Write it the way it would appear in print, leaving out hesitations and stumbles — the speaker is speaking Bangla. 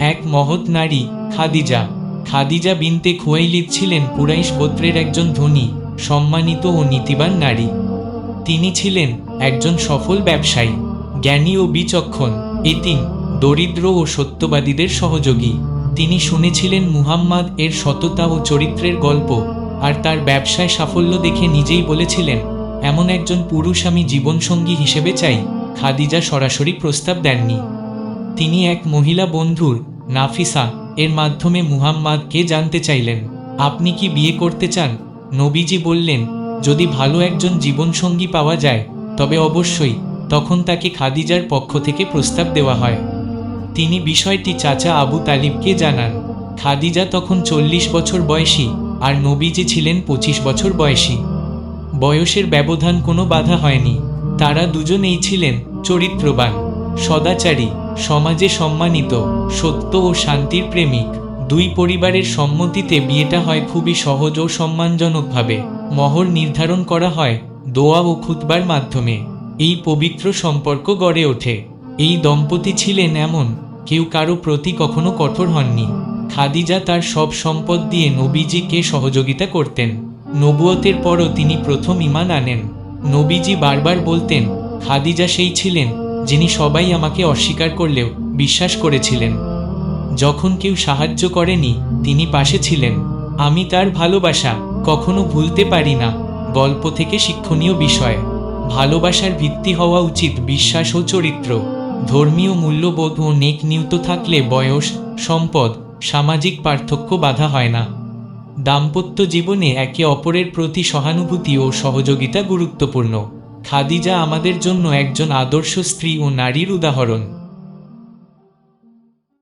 এক মহৎ নারী খাদিজা। খাদিজা বিনতে খুয়াইলিদ ছিলেন কুরাইশ গোত্রের একজন ধনী, সম্মানিত ও নীতিবান নারী। তিনি ছিলেন একজন সফল ব্যবসায়ী, জ্ঞানী ও বিচক্ষণ, এতিম, দরিদ্র ও সত্যবাদীদের সহযোগী। তিনি শুনেছিলেন মুহাম্মদ এর সততা ও চরিত্রের গল্প, আর তার ব্যবসায় সাফল্য দেখে নিজেই বলেছিলেন, এমন একজন পুরুষ আমি জীবনসঙ্গী হিসেবে চাই। খাদিজা সরাসরি প্রস্তাব দেননি। তিনি এক মহিলা বন্ধুর, নাফিসা, এর মাধ্যমে মুহাম্মদকে জানতে চাইলেন, আপনি কি বিয়ে করতে চান? নবীজি বললেন, যদি ভালো একজন জীবনসঙ্গী পাওয়া যায় তবে অবশ্যই। তখন তাকে খাদিজার পক্ষ থেকে প্রস্তাব দেওয়া হয়। তিনি বিষয়টি চাচা আবু তালিবকে জানান। খাদিজা তখন 40 বছর বয়সী, আর নবীজি ছিলেন 25 বছর বয়সী। বয়সের ব্যবধান কোনো বাধা হয়নি। তারা দুজনেই ছিলেন চরিত্রবান, সদাচারী, সমাজে সম্মানিত, সত্য ও শান্তির প্রেমিক। দুই পরিবারের সম্মতিতে বিয়েটা হয় খুবই সহজ ও সম্মানজনকভাবে। মহর নির্ধারণ করা হয় দোয়া ও খুতবার মাধ্যমে। এই পবিত্র সম্পর্ক গড়ে ওঠে। এই দম্পতি ছিলেন এমন, কেউ কারো প্রতি কখনো কঠোর হননি। খাদিজা তার সব সম্পদ দিয়ে নবীজিকে সহযোগিতা করতেন। নবুয়তের পরও তিনি প্রথম ঈমান আনেন। নবীজি বারবার বলতেন, খাদিজা সেই ছিলেন যিনি সবাই আমাকে অস্বীকার করলেও বিশ্বাস করেছিলেন। যখন কেউ সাহায্য করেনি তিনি পাশে ছিলেন। আমি তার ভালোবাসা কখনো ভুলতে পারি না। গল্প থেকে শিক্ষণীয় বিষয়। ভালোবাসার ভিত্তি হওয়া উচিত বিশ্বাস ও চরিত্র। ধর্মীয় মূল্যবোধ ও নেক নিয়ত থাকলে বয়স, সম্পদ, সামাজিক পার্থক্য বাধা হয় না। দাম্পত্য জীবনে একে অপরের প্রতি সহানুভূতি ও সহযোগিতা গুরুত্বপূর্ণ। খাদিজা আমাদের জন্য একজন আদর্শ স্ত্রী ও নারীর উদাহরণ।